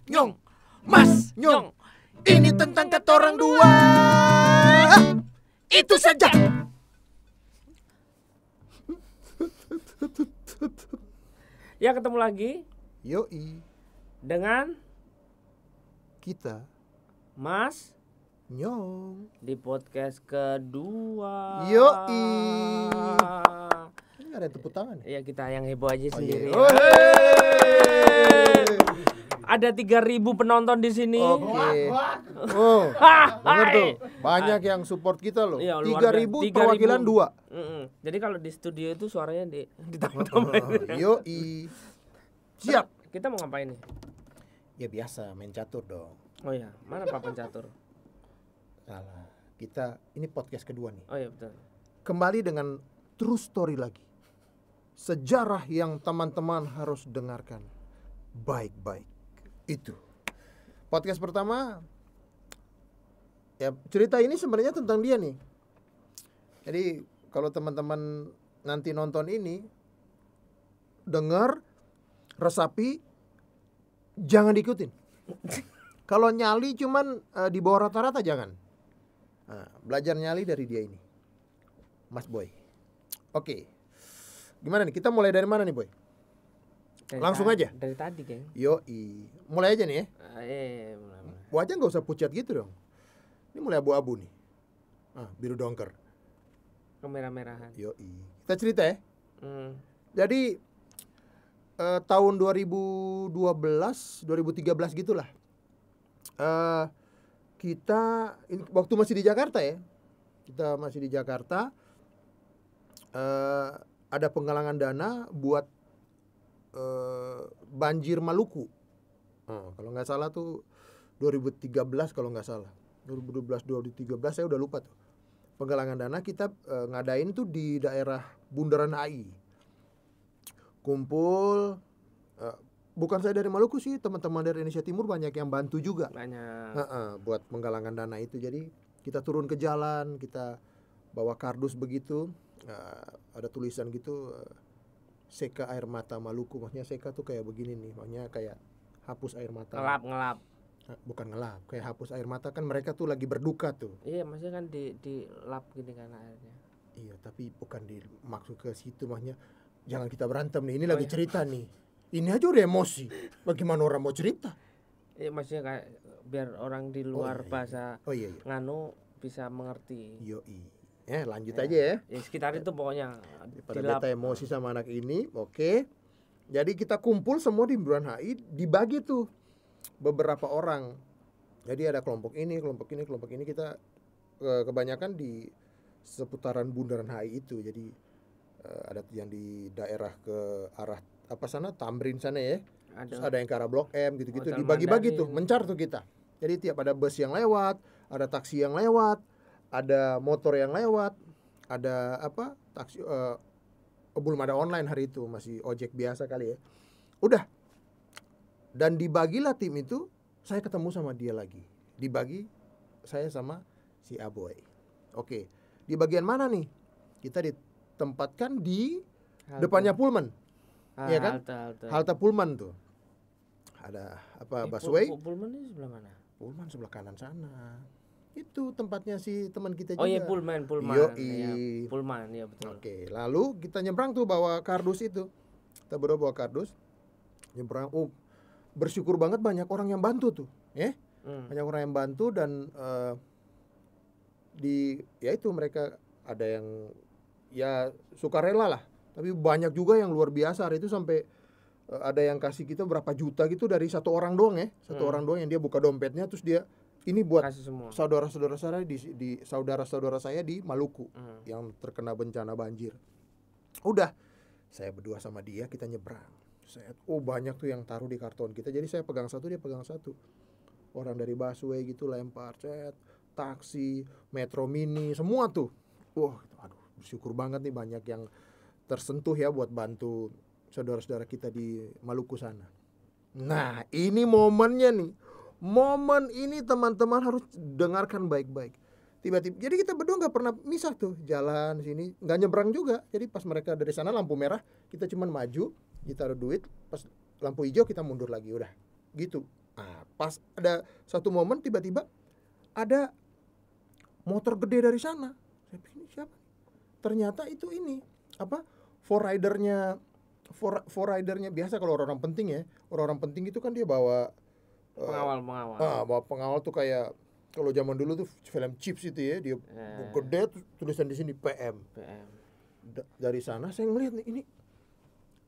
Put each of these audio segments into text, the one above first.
Nyong, Mas Nyong, ini tentang kata orang dua. Itu saja. Ya, ketemu lagi Yoi, dengan kita Mas Nyong. di podcast kedua. Yoi. Ini gak ada tepuk tangan ya? Ya, kita yang heboh aja sendiri. Oh, hey. Ada 3.000 penonton di sini. Oke. Oh, denger tuh. Banyak yang support kita loh. Iya, 3.000 perwakilan 2. Jadi kalau di studio itu suaranya ditambah-tambah. Yoi. Siap. Kita mau ngapain nih? Ya biasa, main catur dong. Oh ya, mana papan catur? Salah. Kita ini podcast kedua nih. Oh ya, betul. Kembali dengan true story lagi. Sejarah yang teman-teman harus dengarkan baik-baik. Itu. Podcast pertama, ya cerita ini sebenarnya tentang dia nih. Jadi kalau teman-teman nanti nonton ini, dengar, resapi, jangan diikutin. Kalau nyali cuman di bawah rata-rata jangan. Nah, belajar nyali dari dia ini, Mas Boy. Oke. Gimana nih? Kita mulai dari mana nih, Boy? Langsung aja. Dari tadi, Geng. Yoi. Mulai aja nih ya. Mulai. Wajah nggak usah pucat gitu dong. Ini mulai abu-abu nih. Biru dongker. Kemerah-merahan. Yoi. Kita cerita ya. Jadi tahun 2012, 2013 gitulah. Kita waktu masih di Jakarta ya. Kita masih di Jakarta. Ada penggalangan dana buat banjir Maluku. Kalau nggak salah tuh 2013 kalau nggak salah. 2012 2013 saya udah lupa tuh. Penggalangan dana kita ngadain tuh di daerah Bundaran HI. Kumpul, bukan saya dari Maluku sih, teman-teman dari Indonesia Timur banyak yang bantu juga. Banyak. Buat penggalangan dana itu. Jadi kita turun ke jalan, kita bawa kardus begitu, ada tulisan gitu, Seka air mata Maluku. Maksudnya Seka tuh kayak begini nih, maksudnya kayak hapus air mata. Ngelap. Bukan ngelap, kayak hapus air mata, kan mereka tuh lagi berduka tuh. Iya, maksudnya kan di lap gini kan airnya. Iya, tapi bukan dimaksud ke situ, maksudnya jangan kita berantem nih, ini lagi cerita nih. Ini aja udah emosi, bagaimana orang mau cerita? Iya, maksudnya kayak biar orang di luar bahasa nganu bisa mengerti. Yoi. Lanjut aja ya. Ya sekitar itu pokoknya. Pada beta emosi sama anak ini, oke. Jadi kita kumpul semua di Bundaran HI, dibagi tuh beberapa orang. Jadi ada kelompok ini, kita kebanyakan di seputaran Bundaran HI itu. Jadi ada yang di daerah ke arah sana Tamrin sana ya. Terus ada yang ke arah Blok M gitu-gitu, dibagi-bagi tuh, mencar tuh kita. Jadi tiap ada bus yang lewat, ada taksi yang lewat, ada motor yang lewat, ada taksi, belum ada online hari itu, masih ojek biasa kali ya. Udah. Dan dibagilah tim itu, saya ketemu sama dia lagi. Dibagi saya sama si Aboy. Oke. Di bagian mana nih? Kita ditempatkan di depannya Pullman. Iya kan? Halte Pullman tuh. Ada busway. Pullman ini sebelah mana? Pullman sebelah kanan sana. Itu tempatnya si teman kita juga. Oh iya, Pullman. Yoi. Ya, Pullman, ya betul. Oke, lalu kita nyebrang tuh bawa kardus itu. Kita berdua bawa kardus. Nyebrang. Bersyukur banget banyak orang yang bantu tuh, ya. Banyak orang yang bantu dan itu mereka ada yang ya sukarela lah. Tapi banyak juga yang luar biasa hari itu, sampai ada yang kasih kita berapa juta gitu dari satu orang doang ya. Satu orang doang yang dia buka dompetnya, terus dia ini buat saudara-saudara saya di saudara-saudara saya di Maluku yang terkena bencana banjir. Udah, saya berdua sama dia, kita nyebrang. Banyak tuh yang taruh di karton kita. Jadi saya pegang satu, dia pegang satu. Orang dari busway gitu lempar, taksi, metro mini, semua tuh. Aduh, bersyukur banget nih banyak yang tersentuh ya buat bantu saudara-saudara kita di Maluku sana. Nah, ini momennya nih. Momen ini teman-teman harus dengarkan baik-baik. Tiba-tiba, jadi kita berdua nggak pernah misah tuh, jalan sini, nggak nyebrang juga. Jadi pas mereka dari sana lampu merah, kita cuman maju, ditaruh duit, pas lampu hijau kita mundur lagi, udah gitu. Pas ada satu momen tiba-tiba ada motor gede dari sana. Saya pikir ini siapa? Ternyata itu ini forridernya biasa kalau orang penting ya. Orang penting itu kan dia bawa pengawal. Bawa pengawal tuh kayak kalau zaman dulu tuh film Chips itu ya, dia gede tulisan di sini PM. Dari sana saya ngelihat nih, ini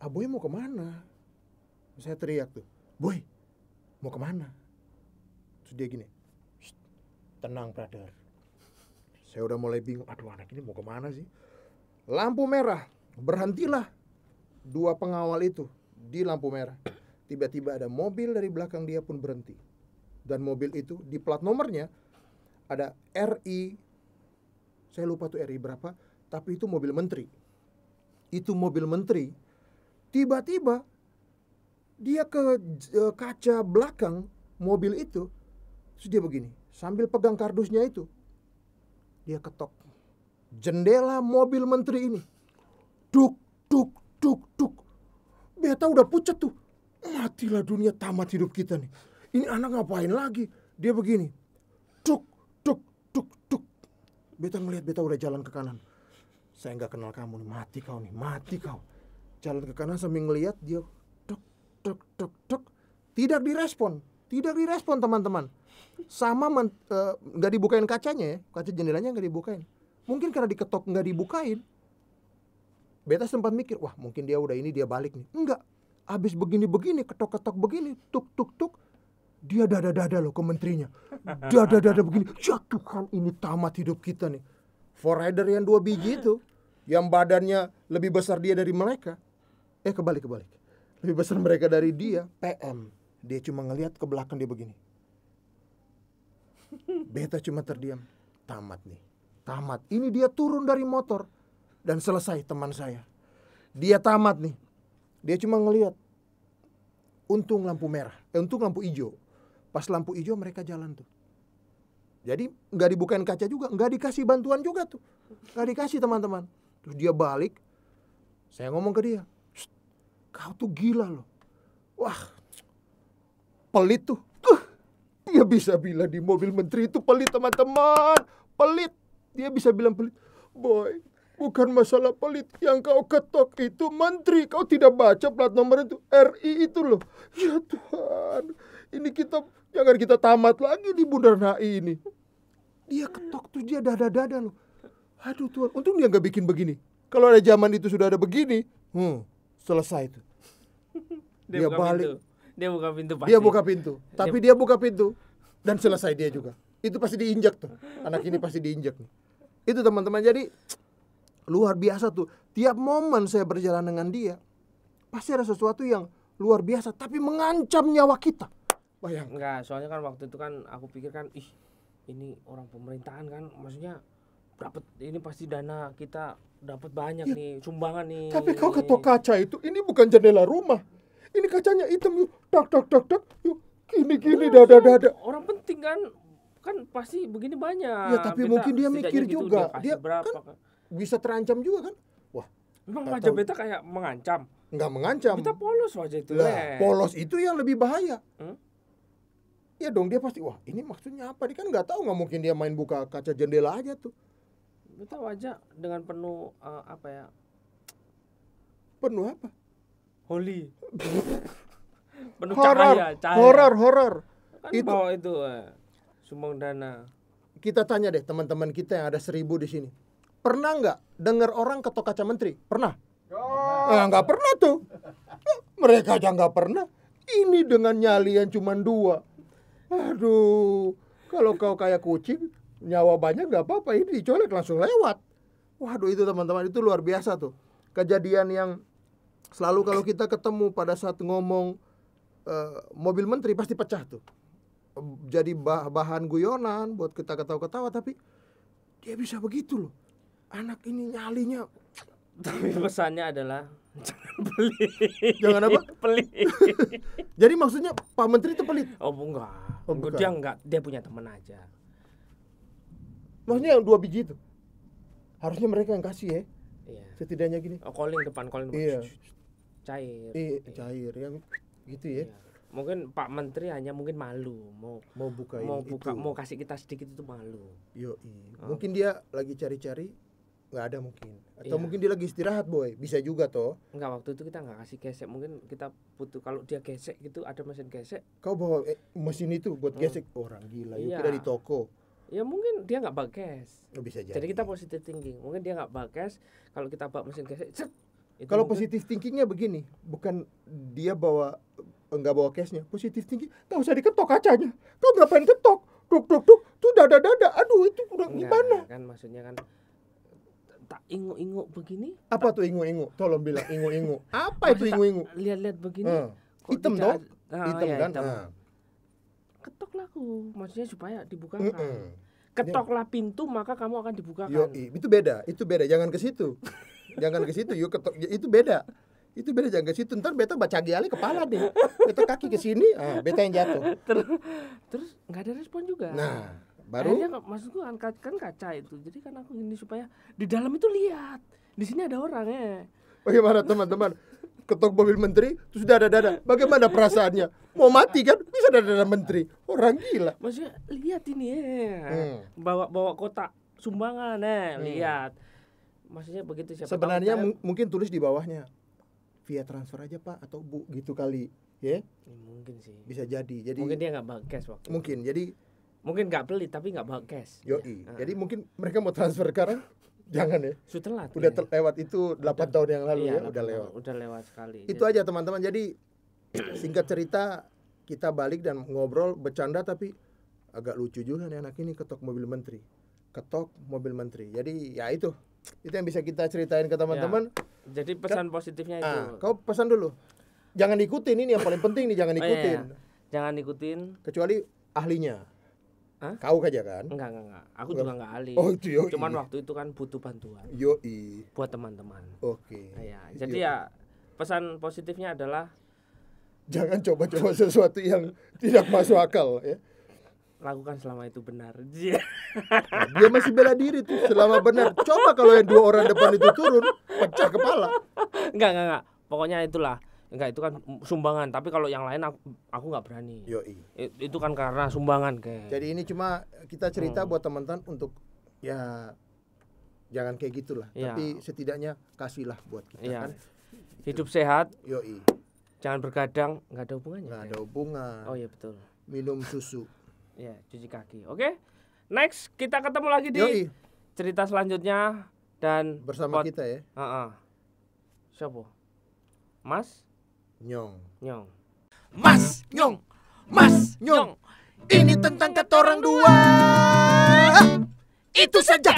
Boy mau kemana? Saya teriak tuh, Boy mau kemana? Terus dia gini, tenang brother. Saya udah mulai bingung, aduh anak ini mau kemana sih? Lampu merah, berhentilah 2 pengawal itu di lampu merah. Tiba-tiba ada mobil dari belakang dia pun berhenti. Dan mobil itu di plat nomornya ada RI, saya lupa tuh RI berapa, tapi itu mobil menteri. Itu mobil menteri. Tiba-tiba dia ke kaca belakang mobil itu, terus dia begini, sambil pegang kardusnya itu, dia ketok jendela mobil menteri ini. Duk, duk, duk, duk. Beta udah pucat tuh. Matilah dunia, tamat hidup kita nih. Ini anak ngapain lagi? Dia begini. Duk, duk, duk, duk. Beta ngelihat, beta udah jalan ke kanan. Saya nggak kenal kamu nih, mati kau nih, mati kau. Jalan ke kanan sambil ngelihat dia. Duk, duk, duk, duk. Tidak direspon teman-teman. Sama nggak dibukain kacanya ya, kaca jendelanya nggak dibukain. Mungkin karena diketok nggak dibukain. Beta sempat mikir, wah mungkin dia udah ini, dia balik nih. Enggak. Abis begini-begini, ketok-ketok begini, tuk-tuk-tuk, dia dada-dada loh ke menterinya. Dada-dada begini. Ya Tuhan, ini tamat hidup kita nih. Forrider yang 2 biji itu, yang badannya lebih besar dia dari mereka. Kebalik. Lebih besar mereka dari dia, PM. Dia cuma ngelihat ke belakang dia begini. Beta cuma terdiam. Tamat nih. Tamat. Ini dia turun dari motor. Dan selesai teman saya. Dia tamat nih. Dia cuma ngelihat. Untung lampu merah. Untung lampu hijau. Pas lampu hijau mereka jalan tuh. Jadi gak dibukain kaca juga. Gak dikasih bantuan juga tuh. Gak dikasih teman-teman. Terus dia balik. Saya ngomong ke dia. Kau tuh gila loh. Wah. Pelit tuh. Dia bisa bilang di mobil menteri itu pelit teman-teman. Pelit. Dia bisa bilang pelit. Boy, bukan masalah pelit. Yang kau ketok itu menteri. Kau tidak baca plat nomor itu. RI itu loh. Ya Tuhan. Ini jangan kita tamat lagi di Bundaran HI ini. Dia ketok tuh, dia dada-dada loh. Aduh Tuhan. Untung dia gak bikin begini. Kalau ada zaman itu sudah ada begini. Selesai tuh. Dia balik. Pintu. Dia buka pintu pasti. Dia buka pintu. Tapi dia buka pintu. Dan selesai dia juga. Itu pasti diinjak tuh. Anak ini pasti diinjak nih. Itu teman-teman. Jadi luar biasa tuh. Tiap momen saya berjalan dengan dia, pasti ada sesuatu yang luar biasa. Tapi mengancam nyawa kita. Bayangkan. Enggak, soalnya kan waktu itu kan aku pikir kan, ini orang pemerintahan kan, maksudnya dapat ini pasti dana kita dapat banyak nih, sumbangan nih. Tapi kau ketok kaca itu, ini bukan jendela rumah. Ini kacanya hitam yuk, dak, yuk, gini, dada. Orang penting kan pasti begini banyak. Ya tapi beta, mungkin dia mikir gitu, juga, dia berapa, kan bisa terancam juga kan. Wah, memang wajah beta kayak mengancam. Enggak mengancam. Kita polos wajah itu. Polos itu yang lebih bahaya. Ya dong, dia pasti, wah ini maksudnya apa? Dia kan nggak tahu, nggak mungkin dia main buka kaca jendela aja tuh. Beta wajah dengan penuh penuh apa? Holy. Penuh cahaya. Horor. Kan itu bawa itu sumbang dana. Kita tanya deh teman-teman kita yang ada 1000 di sini. Pernah nggak dengar orang ketok kaca menteri? Pernah? Nggak pernah tuh. Mereka aja nggak pernah. Ini dengan nyali yang cuma 2. Aduh, kalau kau kayak kucing, nyawa banyak nggak apa-apa. Ini dicolek langsung lewat. Waduh, itu teman-teman, itu luar biasa tuh. Kejadian yang selalu kalau kita ketemu pada saat ngomong mobil menteri pasti pecah tuh. Jadi bahan guyonan buat kita ketawa-ketawa, tapi dia bisa begitu loh. Anak ini nyalinya. Tapi pesannya adalah jangan pelit. Jangan apa? Pelit. Jadi maksudnya Pak Menteri itu pelit? Oh enggak. Dia punya teman aja. Maksudnya yang 2 biji itu. Harusnya mereka yang kasih ya. Iya. Setidaknya gini. Calling depan. Iya. Cair. Cair yang gitu ya. Iya. Mungkin Pak Menteri hanya mungkin malu mau buka itu. mau kasih kita sedikit itu malu. Mungkin dia lagi cari-cari nggak ada mungkin. Atau Iya. mungkin dia lagi istirahat, Boy. Bisa juga toh. Enggak, waktu itu kita nggak kasih gesek, mungkin kita butuh kalau dia gesek gitu ada mesin gesek. Kau bawa mesin itu buat gesek orang gila. Yuk Iya. kira di toko. Ya mungkin dia nggak bawa gas. Oh, bisa jadi. Jadi kita positive thinking. Mungkin dia nggak bawa gas, kalau kita bawa mesin gesek, set. Itu Kalau mungkin- positif thinkingnya begini, bukan dia nggak bawa cashnya. Positif thinking, nggak usah diketok kacanya. Kau ngapain ketok? Duk, tuh dada. Aduh itu udah Enggak, gimana? kan maksudnya kan tak inguk-inguk begini. Apa tuh ingu-ingu? Tolong bilang ingu-ingu. Apa itu Maksud tak ingu-ingu? Lihat-lihat begini. kok Hitam tidak toh? ada- Hitam iya, kan? hitam. Ah. Ketoklah aku, maksudnya supaya dibukakan. Mm-mm. Ketoklah pintu maka kamu akan dibukakan. Yoi, itu beda, jangan ke situ. Jangan ke situ, yuk ketok, itu beda. Itu beda, jangan ke situ. Ntar beta baca ali kepala deh. Beta kaki ke sini, beta yang jatuh. Terus nggak ada respon juga. Nah, baru Akhirnya maksudku kan kaca itu. Jadi kan aku ini supaya di dalam itu lihat. Di sini ada orangnya. bagaimana teman-teman? Ketok mobil menteri, terus dada. Bagaimana perasaannya? Mau mati kan? Bisa dada menteri. Orang gila. Maksudnya lihat ini ya. Hmm. Bawa kotak sumbangan lihat. Maksudnya begitu siapa Sebenarnya tahu mungkin tulis di bawahnya via transfer aja Pak atau Bu gitu kali, ya? mungkin sih. Bisa jadi. Jadi Mungkin dia nggak bawa cash waktu. mungkin. Jadi Mungkin nggak pelit tapi nggak bawa cash. yoi. Ya. Jadi mungkin mereka mau transfer sekarang jangan ya. Sudah telat. Udah ya. lewat itu 8 tahun yang lalu Iya, ya, udah lewat. Udah lewat sekali. Itu aja teman-teman. Jadi singkat cerita kita balik dan ngobrol bercanda tapi agak lucu juga nih anak ini ketok mobil menteri. Ketok mobil menteri. Jadi ya itu yang bisa kita ceritain ke teman-teman. Jadi pesan positifnya itu. Kau pesan dulu. Jangan ikutin, ini yang paling penting nih, jangan Oh, iya, ikutin. iya. Jangan ikutin. Kecuali ahlinya. Hah? Kau aja kan? Enggak. Aku juga enggak ahli. Oh, itu yoi. Cuman waktu itu kan butuh bantuan Yoi. buat teman-teman. Oke. Ya, jadi ya pesan positifnya adalah Jangan coba-coba sesuatu yang tidak masuk akal ya. lakukan selama itu benar. Iya. Nah, dia masih bela diri tuh selama benar. Coba kalau yang 2 orang depan itu turun, pecah kepala. Enggak. Pokoknya itulah. Enggak, itu kan sumbangan, tapi kalau yang lain aku nggak berani. Yoi. Itu kan karena sumbangan kayak. Jadi ini cuma kita cerita buat teman-teman untuk ya jangan kayak gitulah. Iya. Tapi setidaknya kasihlah buat kita Iya. kan. Hidup sehat, Yoi. jangan bergadang, nggak ada hubungannya. Nggak Kayak. ada hubungan. Oh iya betul. Minum susu. Ya, cuci kaki. Oke. Next, kita ketemu lagi di Yoi. cerita selanjutnya dan Bersama kita ya. Siapa? Mas Nyong. Nyong. Mas Nyong, ini tentang kata orang dua. Itu saja.